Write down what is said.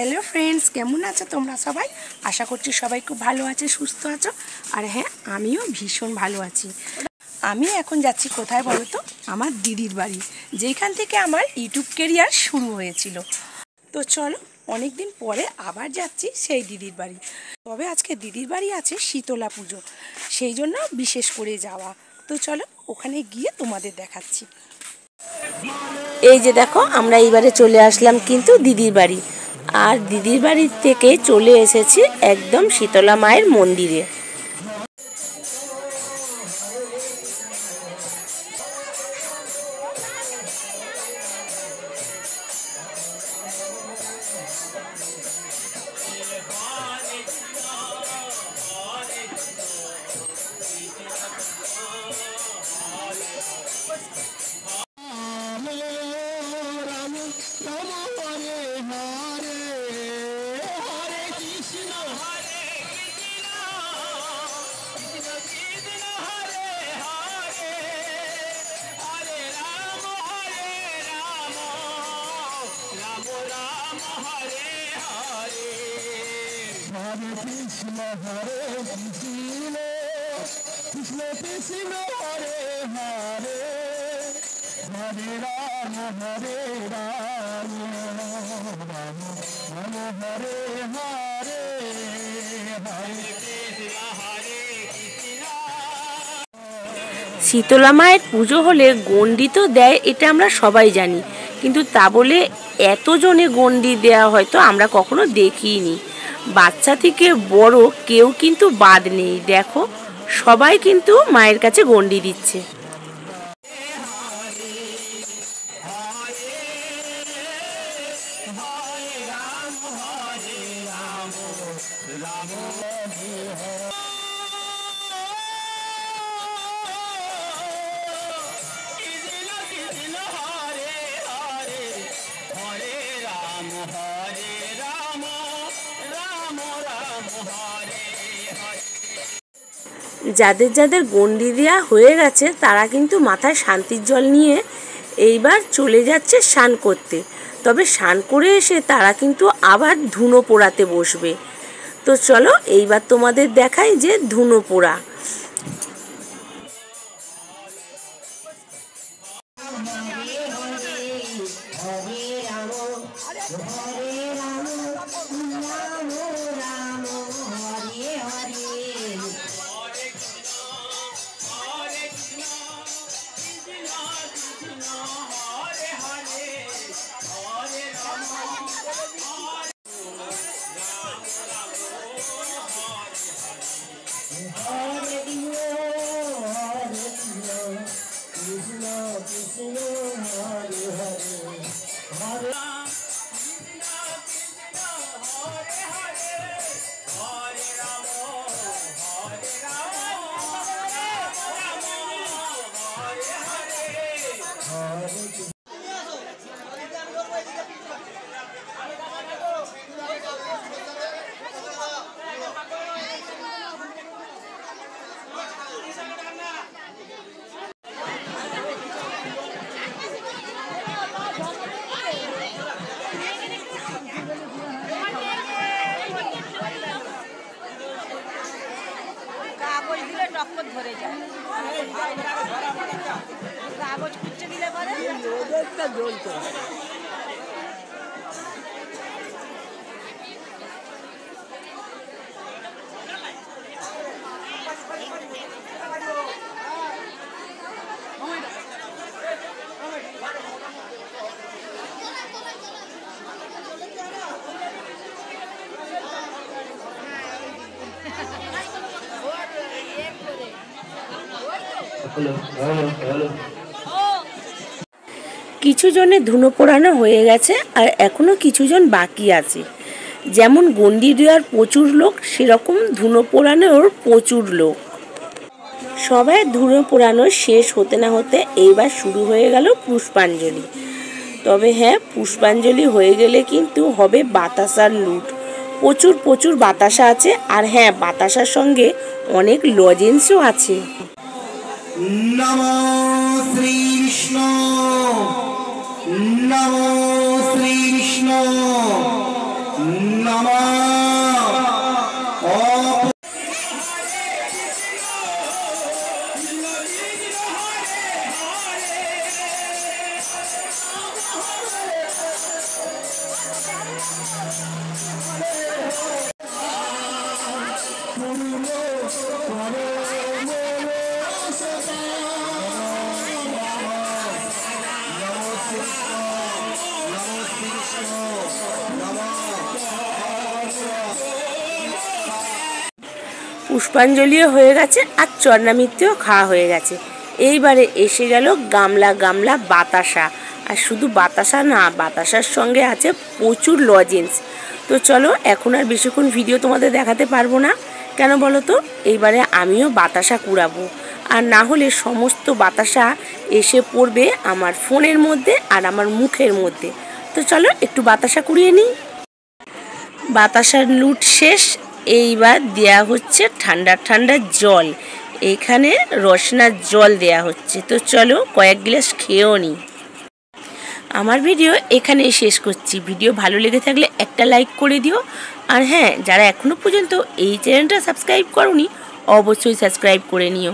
Hello friends, কেমন আছো তোমরা সবাই? আশা করছি সবাই খুব ভালো আছে, সুস্থ আছো। আর হ্যাঁ, আমিও ভীষণ ভালো আছি। আমি এখন যাচ্ছি কোথায় বলো তো? আমার দিদির বাড়ি, যেখান থেকে আমার ইউটিউব কেরিয়ার শুরু হয়েছিল। তো চলো, অনেক দিন পরে আবার যাচ্ছি সেই দিদির বাড়ি। তবে আজকে দিদির বাড়ি আছে শীতলা পুজো, সেই জন্য বিশেষ করে যাওয়া। তো চলো, ওখানে গিয়ে তোমাদের দেখাচ্ছি। এই যে দেখো, আমরা এইবারে চলে আসলাম কিন্তু দিদির বাড়ি। আর দিদির বাড়ি থেকে চলে এসেছি একদম শীতলা মায়ের মন্দিরে। Krishna Krishna Hare Hare Hare Rama Hare Rama Rama Rama Hare Hare Hare Krishna Hare Krishna। Shitala মায়ের পুজো হলে গণ্ডি তো দেয়, এটা আমরা সবাই জানি, কিন্তু তা বলে এতজনে গণ্ডি দেওয়া হয়তো আমরা কখনো দেখিনি। বাচ্চা থেকে বড় কেউ কিন্তু বাদ নেই। দেখো, সবাই কিন্তু মায়ের কাছে গণ্ডি দিচ্ছে। যাদের যাদের গণ্ডি দেওয়া হয়ে গেছে তারা কিন্তু মাথায় শান্তির জল নিয়ে এইবার চলে যাচ্ছে স্নান করতে। তবে স্নান করে এসে তারা কিন্তু আবার ধুনো পোড়াতে বসবে। তো চলো, এইবার তোমাদের দেখাই যে ধুনো পোড়া। ধরে যায় কাগজ কুচে দিলে পরে ওদেরটা জ্বলছে। কিছু জনের ধুনো পোড়ানো হয়ে গেছে, আর এখনো কিছু জন বাকি আছে। যেমন গণ্ডি দেওয়ার প্রচুর লোক, সেরকম ধুনো পোড়ানোর প্রচুর লোক। সবাই ধুনো পোড়ানো শেষ হতে না হতে এইবার শুরু হয়ে গেল পুষ্পাঞ্জলি। তবে হ্যাঁ, পুষ্পাঞ্জলি হয়ে গেলে কিন্তু হবে বাতাসার লুট। প্রচুর প্রচুর বাতাসা আছে, আর হ্যাঁ, বাতাসার সঙ্গে অনেক লজেন্সও আছে। নমো শ্রী বিষ্ণু, নমো শ্রী বিষ্ণু, পুষ্পাঞ্জলিও হয়ে গেছে আর চরণামৃত্যুও খাওয়া হয়ে গেছে। এইবারে এসে গেল গামলা গামলা বাতাসা। আর শুধু বাতাসা না, বাতাসার সঙ্গে আছে প্রচুর লজেন্স। তো চলো, এখন আর বেশিক্ষণ ভিডিও তোমাদের দেখাতে পারবো না, কেন বলো তো, এইবারে আমিও বাতাসা কুড়াবো। আর না হলে সমস্ত বাতাসা এসে পড়বে আমার ফোনের মধ্যে আর আমার মুখের মধ্যে। তো চলো একটু বাতাসা কুড়িয়ে নিই। বাতাসার লুট শেষ। এইবার দেয়া হচ্ছে ঠান্ডা ঠান্ডা জল। এখানে রসনার জল দেয়া হচ্ছে। তো চলো কয়েক গ্লাস খেয়েও নিই। আমার ভিডিও এখানেই শেষ করছি। ভিডিও ভালো লেগে থাকলে একটা লাইক করে দিও। আর হ্যাঁ, যারা এখনও পর্যন্ত এই চ্যানেলটা সাবস্ক্রাইব করোনি, অবশ্যই সাবস্ক্রাইব করে নিও।